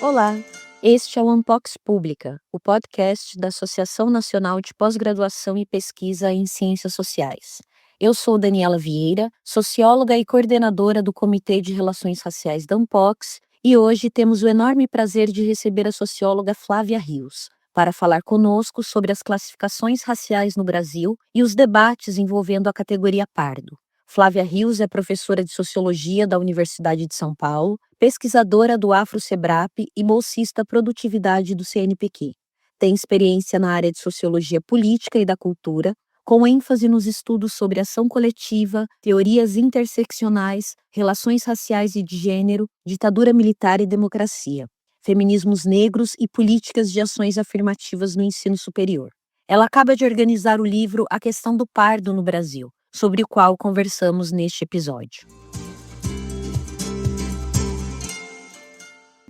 Olá, este é o Unpox Pública, o podcast da Associação Nacional de Pós-Graduação e Pesquisa em Ciências Sociais. Eu sou Daniela Vieira, socióloga e coordenadora do Comitê de Relações Raciais da Unpox, e hoje temos o enorme prazer de receber a socióloga Flávia Rios, para falar conosco sobre as classificações raciais no Brasil e os debates envolvendo a categoria pardo. Flávia Rios é professora de Sociologia da Universidade de São Paulo, pesquisadora do Afro-Sebrap e bolsista Produtividade do CNPq. Tem experiência na área de Sociologia Política e da Cultura, com ênfase nos estudos sobre ação coletiva, teorias interseccionais, relações raciais e de gênero, ditadura militar e democracia, feminismos negros e políticas de ações afirmativas no ensino superior. Ela acaba de organizar o livro A Questão do Pardo no Brasil, sobre o qual conversamos neste episódio.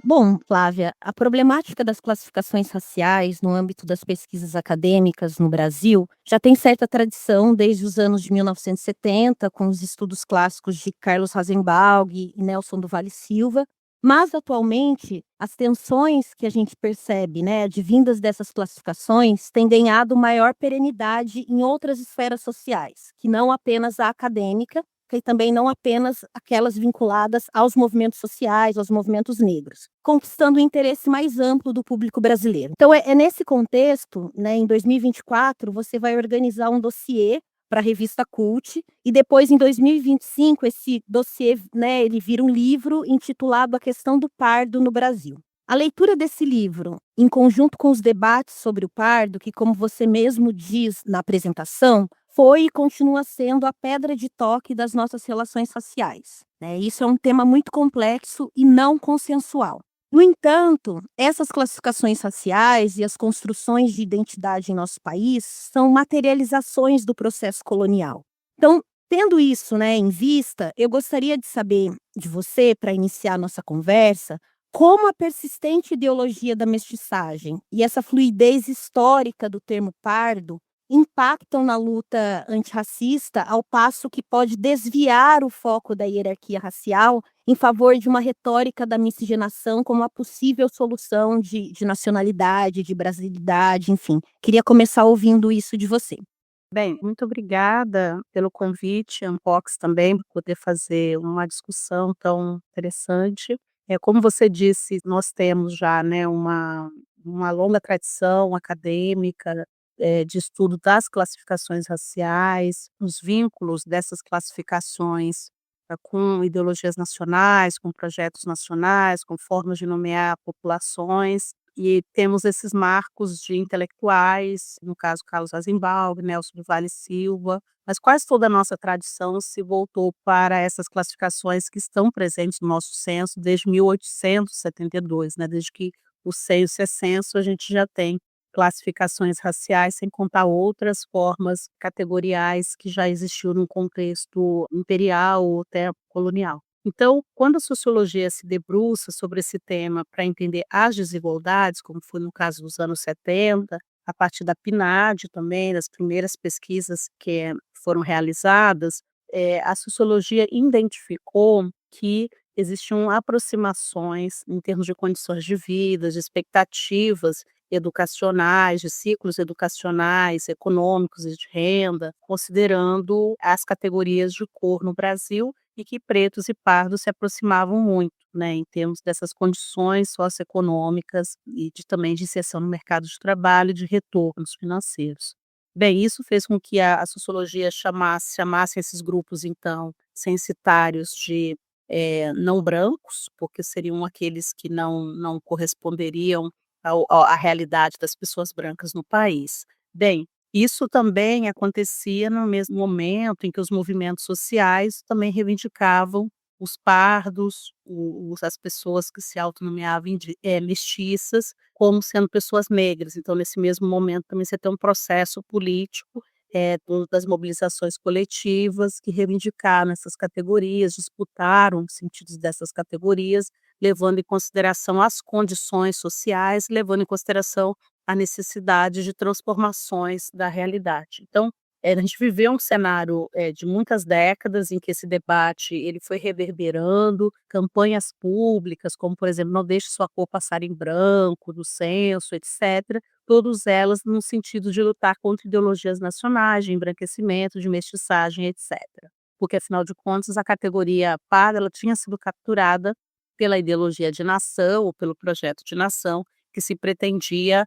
Bom, Flávia, a problemática das classificações raciais no âmbito das pesquisas acadêmicas no Brasil já tem certa tradição desde os anos de 1970, com os estudos clássicos de Carlos Rosenbaum e Nelson do Vale Silva, mas atualmente as tensões que a gente percebe, né, advindas dessas classificações, têm ganhado maior perenidade em outras esferas sociais, que não apenas a acadêmica, e também não apenas aquelas vinculadas aos movimentos sociais, aos movimentos negros, conquistando o interesse mais amplo do público brasileiro. Então, é nesse contexto, né, em 2024, você vai organizar um dossiê para a revista Cult, e depois, em 2025, esse dossiê, né, ele vira um livro intitulado A Questão do Pardo no Brasil. A leitura desse livro, em conjunto com os debates sobre o pardo, que, como você mesmo diz na apresentação, foi e continua sendo a pedra de toque das nossas relações raciais, né? Isso é um tema muito complexo e não consensual. No entanto, essas classificações raciais e as construções de identidade em nosso país são materializações do processo colonial. Então, tendo isso, né, em vista, eu gostaria de saber de você, para iniciar nossa conversa, como a persistente ideologia da mestiçagem e essa fluidez histórica do termo pardo impactam na luta antirracista, ao passo que pode desviar o foco da hierarquia racial em favor de uma retórica da miscigenação como a possível solução de nacionalidade, de brasilidade, enfim. Queria começar ouvindo isso de você. Bem, muito obrigada pelo convite, Unbox também, por poder fazer uma discussão tão interessante. Como você disse, nós temos já, né, uma longa tradição acadêmica, de estudo das classificações raciais, os vínculos dessas classificações, com ideologias nacionais, com projetos nacionais, com formas de nomear populações. E temos esses marcos de intelectuais, no caso Carlos Azenbaum, Nelson do Vale Silva, mas quase toda a nossa tradição se voltou para essas classificações que estão presentes no nosso censo desde 1872, né, desde que o censo é censo, a gente já tem classificações raciais, sem contar outras formas categoriais que já existiu no contexto imperial ou até colonial. Então, quando a sociologia se debruça sobre esse tema para entender as desigualdades, como foi no caso dos anos 70, a partir da PNAD também, das primeiras pesquisas que foram realizadas, a sociologia identificou que existiam aproximações em termos de condições de vida, de expectativas educacionais, de ciclos educacionais, econômicos e de renda, considerando as categorias de cor no Brasil e que pretos e pardos se aproximavam muito, né, em termos dessas condições socioeconômicas e também de inserção no mercado de trabalho e de retornos financeiros. Bem, isso fez com que a sociologia chamasse esses grupos, então, censitários de não brancos, porque seriam aqueles que não corresponderiam à realidade das pessoas brancas no país. Bem, isso também acontecia no mesmo momento em que os movimentos sociais também reivindicavam os pardos, as pessoas que se autonomeavam mestiças, como sendo pessoas negras. Então, nesse mesmo momento, também você tem um processo político das mobilizações coletivas que reivindicaram essas categorias, disputaram os sentidos dessas categorias, levando em consideração as condições sociais, levando em consideração a necessidade de transformações da realidade. Então, a gente viveu um cenário, de muitas décadas em que esse debate ele foi reverberando, campanhas públicas, como por exemplo, "Não deixe sua cor passar em branco", do censo, etcétera, todas elas no sentido de lutar contra ideologias nacionais, de embranquecimento, de mestiçagem, etcétera. Porque afinal de contas a categoria parda ela tinha sido capturada pela ideologia de nação ou pelo projeto de nação que se pretendia,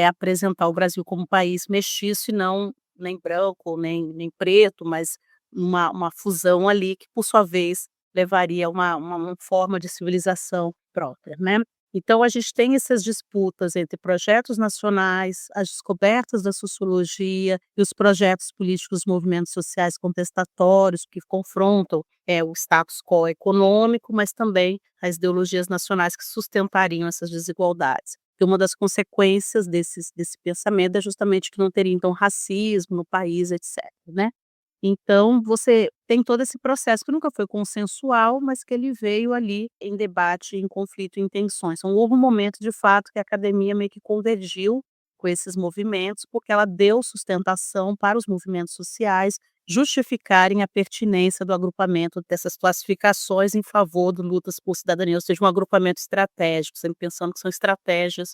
apresentar o Brasil como um país mestiço e não nem branco, nem preto, mas uma fusão ali que, por sua vez, levaria a uma forma de civilização própria, né. Então a gente tem essas disputas entre projetos nacionais, as descobertas da sociologia e os projetos políticos, movimentos sociais contestatórios que confrontam, o status quo econômico, mas também as ideologias nacionais que sustentariam essas desigualdades. E uma das consequências desse pensamento é justamente que não teria então racismo no país, etcétera, né. Então você tem todo esse processo que nunca foi consensual, mas que ele veio ali em debate, em conflito, em tensões. Então houve um momento de fato que a academia meio que convergiu com esses movimentos, porque ela deu sustentação para os movimentos sociais justificarem a pertinência do agrupamento dessas classificações em favor do lutas por cidadania, ou seja, um agrupamento estratégico, sempre pensando que são estratégias,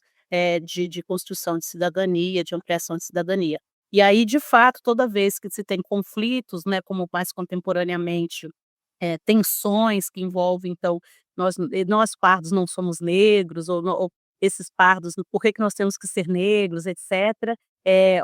de construção de cidadania, de ampliação de cidadania. E aí, de fato, toda vez que se tem conflitos, né, como mais contemporaneamente, tensões que envolvem então, nós pardos não somos negros ou esses pardos, por que que nós temos que ser negros, etcétera.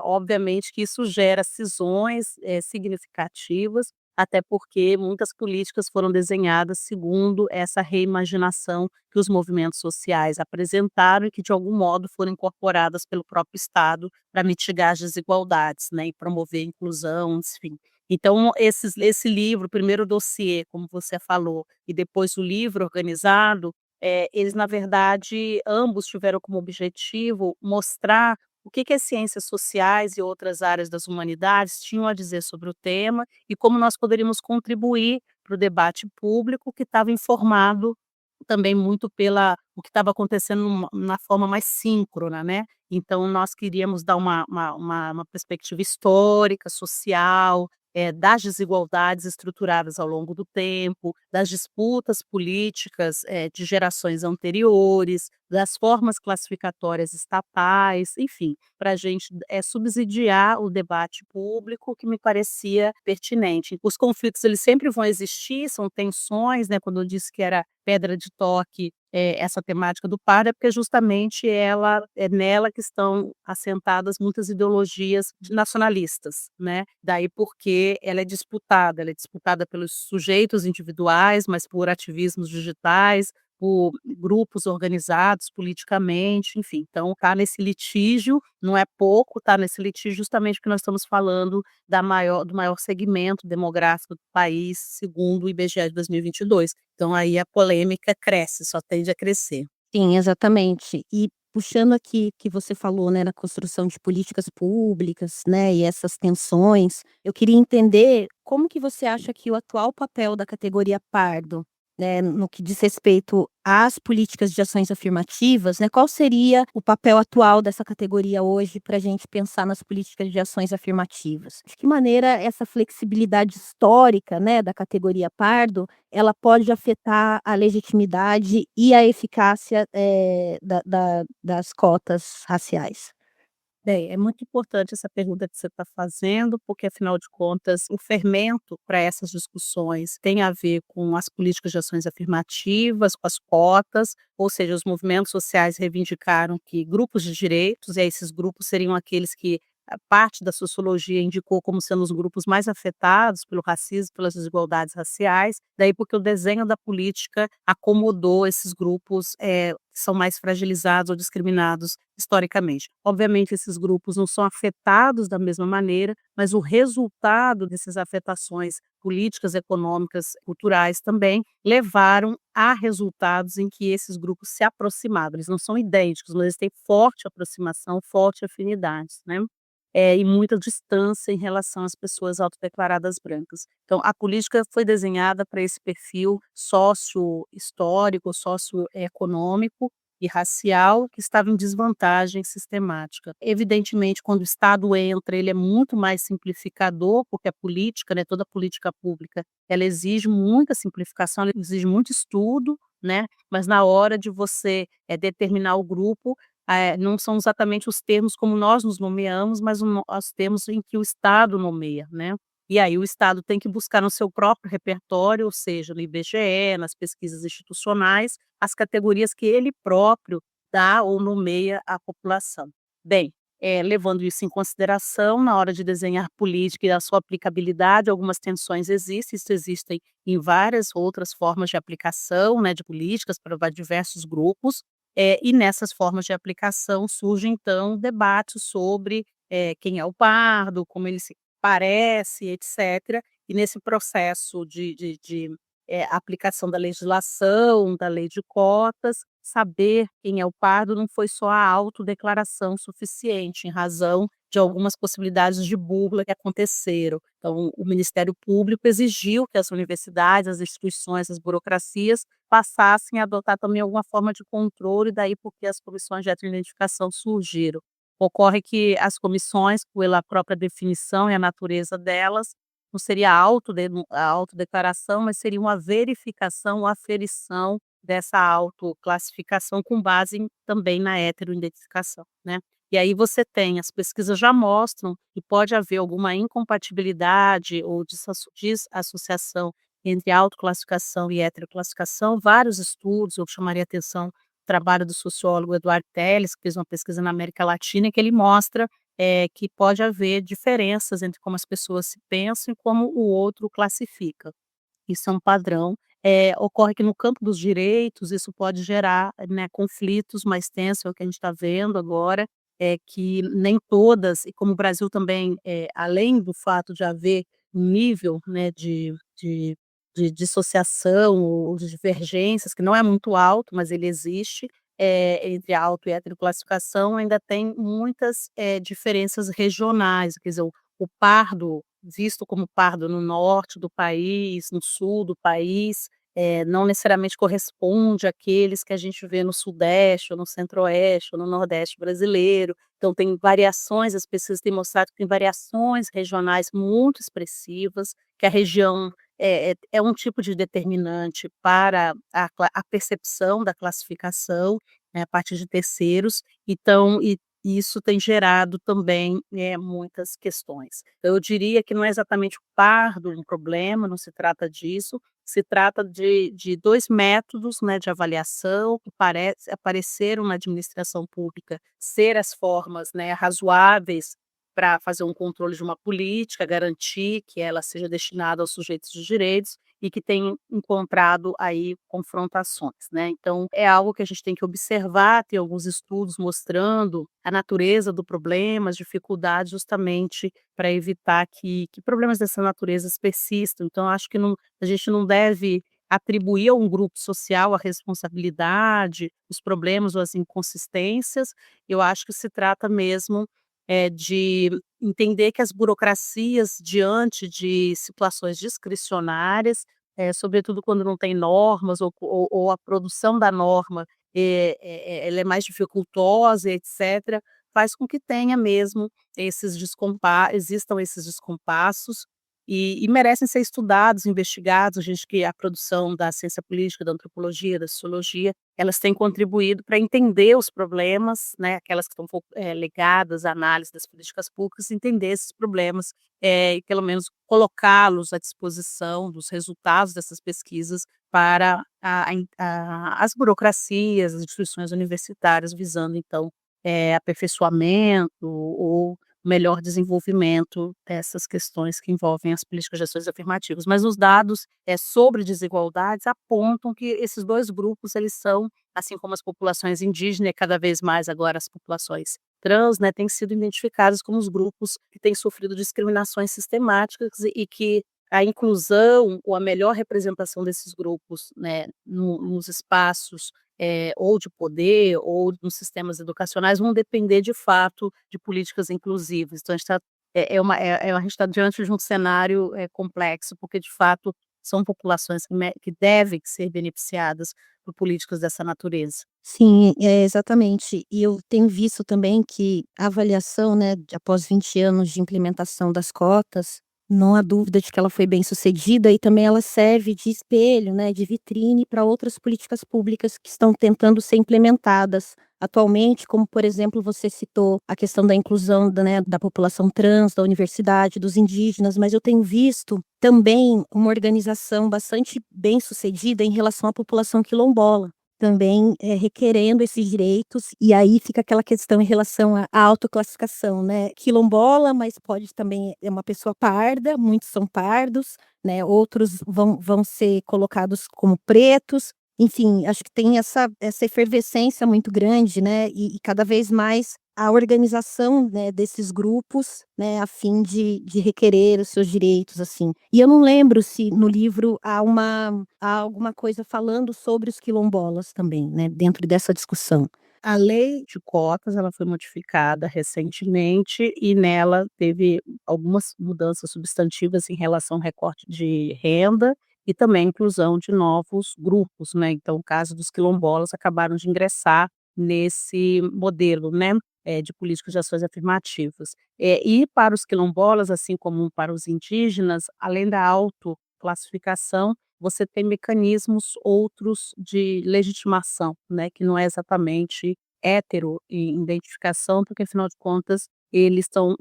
Obviamente que isso gera cisões, significativas, até porque muitas políticas foram desenhadas segundo essa reimaginação que os movimentos sociais apresentaram e que de algum modo foram incorporadas pelo próprio Estado para mitigar as desigualdades, né, e promover a inclusão, enfim. Então esse livro, primeiro o dossiê, como você falou, e depois o livro organizado, eles na verdade ambos tiveram como objetivo mostrar o que que as ciências sociais e outras áreas das humanidades tinham a dizer sobre o tema e como nós poderíamos contribuir para o debate público que estava informado também muito pela o que estava acontecendo na forma mais síncrona, né. Então nós queríamos dar uma perspectiva histórica, social, das desigualdades estruturadas ao longo do tempo, das disputas políticas, de gerações anteriores, das formas classificatórias estatais, enfim, para a gente, subsidiar o debate público que me parecia pertinente. Os conflitos eles sempre vão existir, são tensões, né, quando eu disse que era pedra de toque, essa temática do par, é porque justamente ela é nela que estão assentadas muitas ideologias nacionalistas, né. Daí porque ela é disputada pelos sujeitos individuais, mas por ativismos digitais, por grupos organizados politicamente, enfim. Então tá nesse litígio, não é pouco, tá nesse litígio justamente porque nós estamos falando do maior segmento demográfico do país, segundo o IBGE de 2022. Então aí a polêmica cresce, só tende a crescer. Sim, exatamente. E puxando aqui que você falou, né, na construção de políticas públicas, né, e essas tensões, eu queria entender como que você acha que o atual papel da categoria pardo, né, no que diz respeito às políticas de ações afirmativas, né, qual seria o papel atual dessa categoria hoje para a gente pensar nas políticas de ações afirmativas? De que maneira essa flexibilidade histórica, né, da categoria pardo ela pode afetar a legitimidade e a eficácia, das cotas raciais. Bem, é muito importante essa pergunta que você está fazendo, porque afinal de contas o fermento para essas discussões tem a ver com as políticas de ações afirmativas, com as cotas, ou seja, os movimentos sociais reivindicaram que grupos de direitos, e aí esses grupos seriam aqueles que a parte da sociologia indicou como sendo os grupos mais afetados pelo racismo, pelas desigualdades raciais, daí porque o desenho da política acomodou esses grupos, que são mais fragilizados ou discriminados historicamente. Obviamente esses grupos não são afetados da mesma maneira, mas o resultado dessas afetações políticas, econômicas, culturais também levaram a resultados em que esses grupos se aproximaram. Eles não são idênticos, mas eles têm forte aproximação, forte afinidades, né. E muita distância em relação às pessoas autodeclaradas brancas. Então a política foi desenhada para esse perfil sócio-histórico, socioeconômico, e racial que estava em desvantagem sistemática. Evidentemente, quando o Estado entra, ele é muito mais simplificador, porque a política, né, toda política pública, ela exige muita simplificação, ela exige muito estudo, né, mas na hora de você, determinar o grupo, não são exatamente os termos como nós nos nomeamos, mas os termos em que o Estado nomeia, né. E aí o Estado tem que buscar no seu próprio repertório, ou seja, no IBGE, nas pesquisas institucionais, as categorias que ele próprio dá ou nomeia à população. Bem, levando isso em consideração, na hora de desenhar política e a sua aplicabilidade, algumas tensões existem, isso existem em várias outras formas de aplicação, né, de políticas para diversos grupos, e nessas formas de aplicação surge então debates sobre, quem é o pardo, como ele se parece, etcétera. E nesse processo de aplicação da legislação, da lei de cotas, saber quem é o pardo não foi só a autodeclaração suficiente, em razão de algumas possibilidades de burla que aconteceram. Então, o Ministério Público exigiu que as universidades, as instituições, as burocracias passassem a adotar também alguma forma de controle, daí porque as comissões de identificação surgiram. Ocorre que as comissões, pela própria definição e a natureza delas, não seria a autodeclaração, mas seria uma verificação, uma aferição dessa autoclassificação com base também na heteroidentificação, né. E aí você tem, as pesquisas já mostram que pode haver alguma incompatibilidade ou desassociação entre autoclassificação e heteroclassificação, vários estudos, eu chamaria atenção trabalho do sociólogo Eduardo Telles, que fez uma pesquisa na América Latina, que ele mostra, que pode haver diferenças entre como as pessoas se pensam e como o outro classifica. Isso é um padrão. Ocorre que no campo dos direitos isso pode gerar, né, conflitos mais tensos, é o que a gente está vendo agora, que nem todas e como o Brasil também, além do fato de haver um nível, né, de dissociação ou de divergências, que não é muito alto, mas ele existe, entre auto e heteroclassificação, ainda tem muitas, diferenças regionais, quer dizer, o pardo, visto como pardo no norte do país, no sul do país, não necessariamente corresponde àqueles que a gente vê no sudeste ou no centro-oeste ou no nordeste brasileiro. Então tem variações, as pesquisas têm mostrado que tem variações regionais muito expressivas, que a região é um tipo de determinante para a percepção da classificação, né, a partir de terceiros, então e isso tem gerado também, muitas questões. Eu diria que não é exatamente o pardo um problema, não se trata disso, se trata de 2 métodos, né, de avaliação que apareceram na administração pública ser as formas, né, razoáveis para fazer um controle de uma política, garantir que ela seja destinada aos sujeitos de direitos e que tem encontrado aí confrontações, né. Então é algo que a gente tem que observar, tem alguns estudos mostrando a natureza do problema, as dificuldades justamente para evitar que problemas dessa natureza persistam. Então acho que a gente não deve atribuir a um grupo social a responsabilidade, os problemas ou as inconsistências. Eu acho que se trata mesmo, de entender que as burocracias diante de situações discricionárias, sobretudo quando não tem normas ou a produção da norma, ela é mais dificultosa, etcétera, faz com que tenha mesmo existam esses descompassos e merecem ser estudados, investigados. A gente que a produção da ciência política, da antropologia, da sociologia, elas têm contribuído para entender os problemas, né, aquelas que estão ligadas à análise das políticas públicas, entender esses problemas, e pelo menos colocá-los à disposição dos resultados dessas pesquisas para as burocracias, as instituições universitárias, visando então, aperfeiçoamento ou melhor desenvolvimento dessas questões que envolvem as políticas de ações afirmativas. Mas os dados, sobre desigualdades apontam que esses 2 grupos eles são, assim como as populações indígenas e cada vez mais agora as populações trans, né, têm sido identificados como os grupos que têm sofrido discriminações sistemáticas e que a inclusão ou a melhor representação desses grupos, né, nos espaços, ou de poder ou nos sistemas educacionais vão depender de fato de políticas inclusivas. Então a gente está a gente está diante de um cenário, complexo, porque de fato são populações que devem ser beneficiadas por políticas dessa natureza. Sim, exatamente. E eu tenho visto também que a avaliação, né, após 20 anos de implementação das cotas, não há dúvida de que ela foi bem-sucedida e também ela serve de espelho, né, de vitrine para outras políticas públicas que estão tentando ser implementadas atualmente, como, por exemplo, você citou a questão da inclusão da população trans, da universidade, dos indígenas, mas eu tenho visto também uma organização bastante bem-sucedida em relação à população quilombola. Também, requerendo esses direitos, e aí fica aquela questão em relação à autoclassificação, né, quilombola, mas pode também é uma pessoa parda, muitos são pardos, né, outros vão ser colocados como pretos, enfim, acho que tem essa efervescência muito grande, né, e cada vez mais a organização, né, desses grupos, né, a fim de requerer os seus direitos, assim. E eu não lembro se no livro há alguma coisa falando sobre os quilombolas também, né, dentro dessa discussão. A lei de cotas, ela foi modificada recentemente e nela teve algumas mudanças substantivas em relação ao recorte de renda e também a inclusão de novos grupos, né, então o caso dos quilombolas acabaram de ingressar nesse modelo, né, de políticas de ações afirmativas. E para os quilombolas, assim como para os indígenas, além da autoclassificação, você tem mecanismos outros de legitimação, né, que não é exatamente hétero em identificação, porque afinal de contas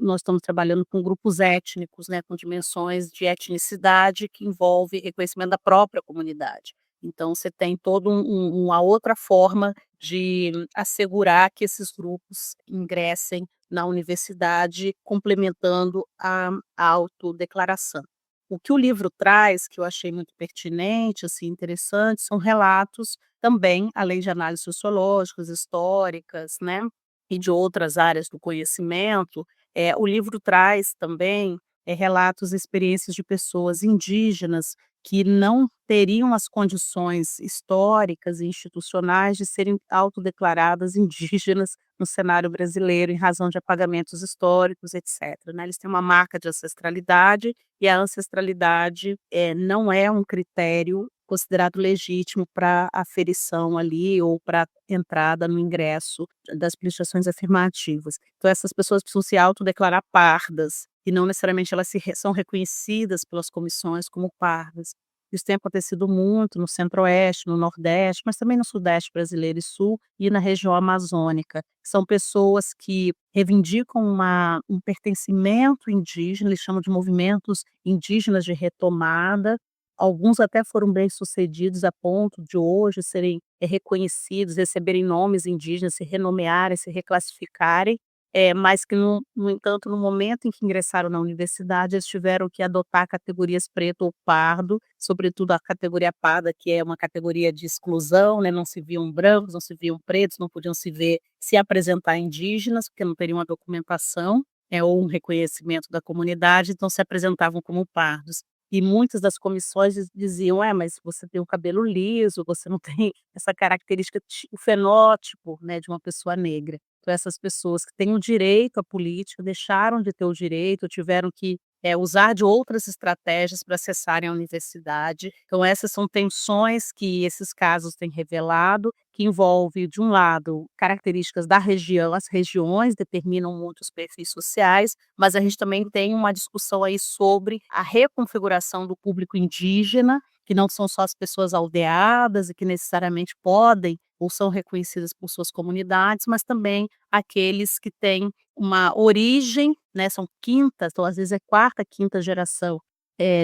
nós estamos trabalhando com grupos étnicos, né, com dimensões de etnicidade que envolve reconhecimento da própria comunidade. Então você tem todo uma outra forma de assegurar que esses grupos ingressem na universidade, complementando a autodeclaração. O que o livro traz, que eu achei muito pertinente, assim, interessante, são relatos também, além de análises sociológicas, históricas, né, e de outras áreas do conhecimento, o livro traz também, relatos e experiências de pessoas indígenas que não teriam as condições históricas e institucionais de serem autodeclaradas indígenas no cenário brasileiro, em razão de apagamentos históricos, etc., né. Eles têm uma marca de ancestralidade e a ancestralidade, não é um critério considerado legítimo para aferição ali ou para entrada no ingresso das prestações afirmativas. Então essas pessoas precisam se autodeclarar pardas, e não necessariamente elas são reconhecidas pelas comissões como pardas. Isso tem acontecido muito no centro-oeste, no nordeste, mas também no sudeste brasileiro e sul e na região amazônica. São pessoas que reivindicam um pertencimento indígena, eles chamam de movimentos indígenas de retomada. Alguns até foram bem-sucedidos a ponto de hoje serem, reconhecidos, receberem nomes indígenas, se renomearem, se reclassificarem, mas que no entanto, no momento em que ingressaram na universidade, eles tiveram que adotar categorias preto ou pardo, sobretudo a categoria parda, que é uma categoria de exclusão, né, não se viam brancos, não se viam pretos, não podiam se apresentar indígenas, porque não teriam a documentação, ou um reconhecimento da comunidade, então se apresentavam como pardos. E muitas das comissões diziam: "É, mas você tem o cabelo liso, você não tem essa característica o fenótipo, né, de uma pessoa negra". Então essas pessoas que têm o direito à política, deixaram de ter o direito, tiveram que, usar de outras estratégias para acessarem a universidade. Então essas são tensões que esses casos têm revelado, que envolve, de um lado, características da região, as regiões determinam muito os perfis sociais, mas a gente também tem uma discussão aí sobre a reconfiguração do público indígena, que não são só as pessoas aldeadas e que necessariamente podem ou são reconhecidas por suas comunidades, mas também aqueles que têm uma origem, né, são quintas, ou às vezes é quarta, quinta geração,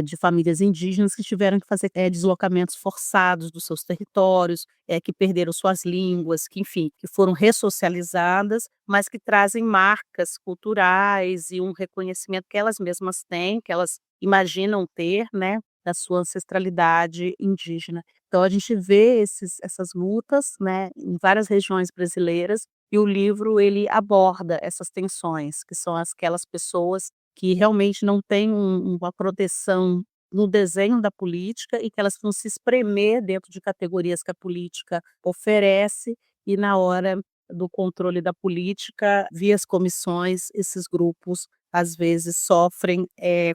de famílias indígenas que tiveram que fazer, deslocamentos forçados dos seus territórios, que perderam suas línguas, que enfim, que foram ressocializadas, mas que trazem marcas culturais e um reconhecimento que elas mesmas têm, que elas imaginam ter, né, da sua ancestralidade indígena. Então a gente vê essas lutas, né, em várias regiões brasileiras, e o livro ele aborda essas tensões, que são aquelas pessoas que realmente não têm uma proteção no desenho da política e que elas vão se espremer dentro de categorias que a política oferece, e na hora do controle da política, via as comissões, esses grupos às vezes sofrem,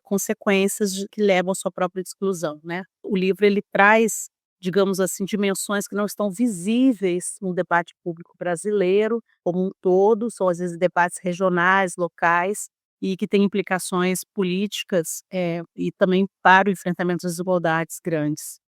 consequências que levam à sua própria exclusão, né. O livro ele traz digamos assim, dimensões que não estão visíveis no debate público brasileiro como um todo, são às vezes debates regionais, locais, e que têm implicações políticas, e também para o enfrentamento das desigualdades grandes.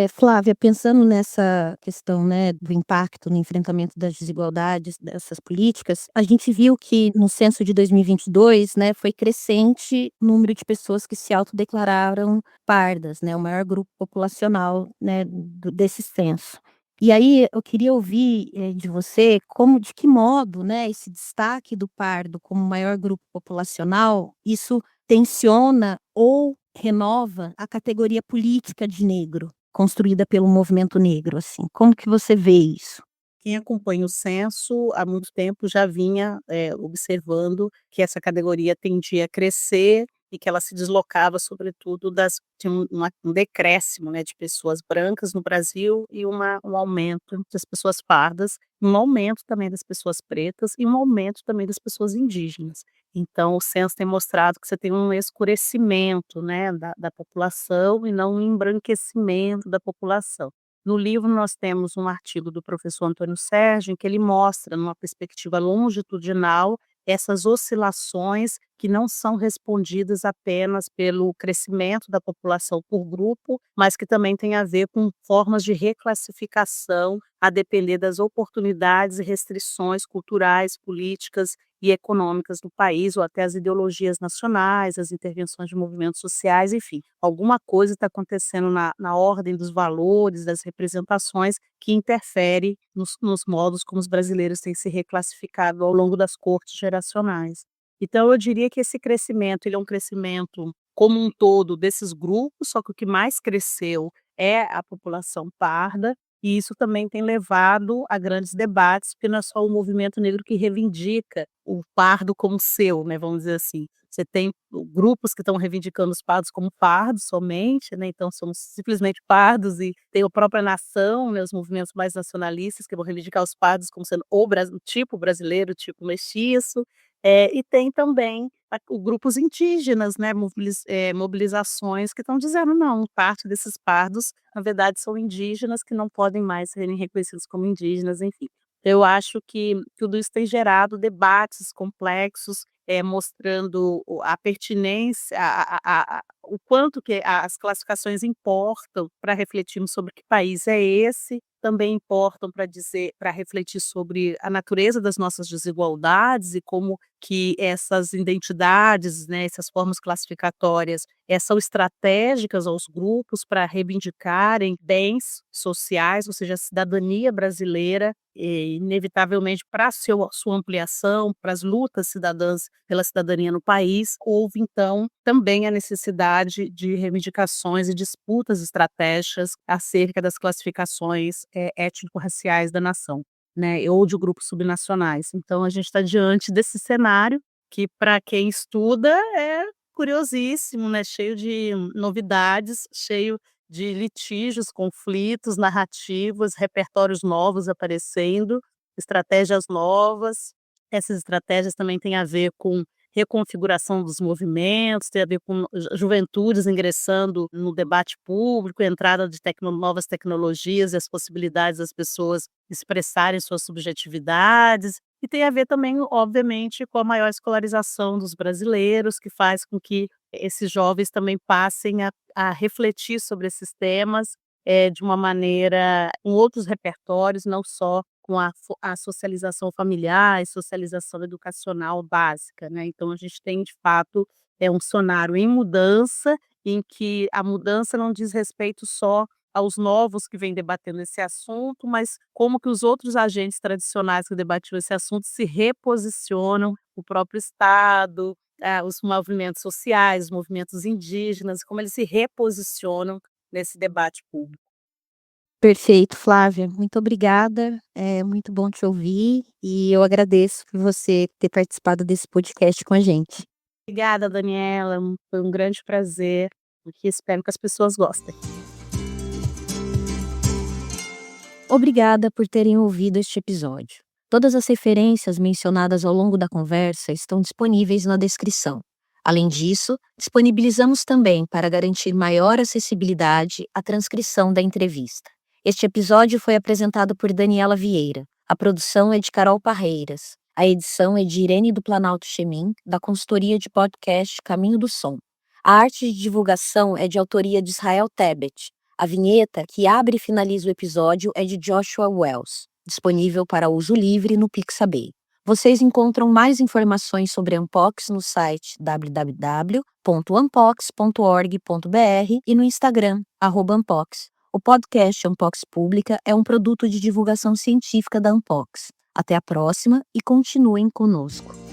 Flávia, pensando nessa questão, né, do impacto no enfrentamento das desigualdades dessas políticas, a gente viu que no censo de 2022, né, foi crescente o número de pessoas que se autodeclararam pardas, né, o maior grupo populacional, né, desse censo. E aí eu queria ouvir de você de que modo, né, esse destaque do pardo como maior grupo populacional, isso tensiona ou renova a categoria política de negro, construída pelo movimento negro, assim. Como que você vê isso? Quem acompanha o censo há muito tempo já vinha, observando que essa categoria tendia a crescer e que ela se deslocava sobretudo tinha um decréscimo, né, de pessoas brancas no Brasil e um aumento das pessoas pardas, um aumento também das pessoas pretas e um aumento também das pessoas indígenas. Então o censo tem mostrado que você tem um escurecimento, né, da população e não um embranquecimento da população. No livro nós temos um artigo do professor Antônio Sérgio, em que ele mostra, numa perspectiva longitudinal, essas oscilações que não são respondidas apenas pelo crescimento da população por grupo, mas que também tem a ver com formas de reclassificação a depender das oportunidades e restrições culturais, políticas e econômicas do país, ou até as ideologias nacionais, as intervenções de movimentos sociais, enfim. Alguma coisa está acontecendo na ordem dos valores, das representações, que interfere nos modos como os brasileiros têm se reclassificado ao longo das cortes geracionais. Então eu diria que esse crescimento, ele é um crescimento como um todo desses grupos, só que o que mais cresceu é a população parda, e isso também tem levado a grandes debates, porque não é só o movimento negro que reivindica o pardo como seu, né, vamos dizer assim. Você tem grupos que estão reivindicando os pardos como pardos somente, né, então somos simplesmente pardos, e tem a própria nação, né, os movimentos mais nacionalistas que vão reivindicar os pardos como sendo o tipo brasileiro, o tipo mestiço, e tem também grupos indígenas, né, mobilizações que estão dizendo: "Não, parte desses pardos, na verdade, são indígenas que não podem mais serem reconhecidos como indígenas", enfim. Eu acho que tudo isso tem gerado debates complexos, mostrando a pertinência, o quanto que as classificações importam para refletirmos sobre que país é esse, também importam para refletir sobre a natureza das nossas desigualdades e como que essas identidades, né, essas formas classificatórias, são estratégicas aos grupos para reivindicarem bens sociais, ou seja, a cidadania brasileira, inevitavelmente para sua ampliação, para as lutas cidadãs pela cidadania no país, houve então também a necessidade de reivindicações e disputas estratégicas acerca das classificações, étnico-raciais da nação, né, ou de grupos subnacionais. Então a gente está diante desse cenário que, para quem estuda, é curiosíssimo, né, cheio de novidades, cheio de litígios, conflitos, narrativas, repertórios novos aparecendo, estratégias novas. Essas estratégias também têm a ver com reconfiguração dos movimentos, tem a ver com juventudes ingressando no debate público, entrada de novas tecnologias e as possibilidades das pessoas expressarem suas subjetividades, e tem a ver também, obviamente, com a maior escolarização dos brasileiros, que faz com que esses jovens também passem a refletir sobre esses temas, de uma maneira com outros repertórios, não só com a socialização familiar e socialização educacional básica, né. Então a gente tem, de fato, um cenário em mudança, em que a mudança não diz respeito só aos novos que vêm debatendo esse assunto, mas como que os outros agentes tradicionais que debatiam esse assunto se reposicionam, o próprio Estado, os movimentos sociais, os movimentos indígenas, como eles se reposicionam nesse debate público. Perfeito, Flávia, muito obrigada, é muito bom te ouvir e eu agradeço por você ter participado desse podcast com a gente. Obrigada, Daniela, foi um grande prazer, e espero que as pessoas gostem. Obrigada por terem ouvido este episódio. Todas as referências mencionadas ao longo da conversa estão disponíveis na descrição. Além disso, disponibilizamos também, para garantir maior acessibilidade, a transcrição da entrevista. Este episódio foi apresentado por Daniela Vieira. A produção é de Carol Parreiras. A edição é de Irene do Planalto Chemin, da consultoria de podcast Caminho do Som. A arte de divulgação é de autoria de Israel Tebet. A vinheta, que abre e finaliza o episódio, é de Joshua Wells, disponível para uso livre no Pixabay. Vocês encontram mais informações sobre a Unpox no site www.unpox.org.br e no Instagram, @Unpox. O podcast Unpox Pública é um produto de divulgação científica da Unpox. Até a próxima e continuem conosco.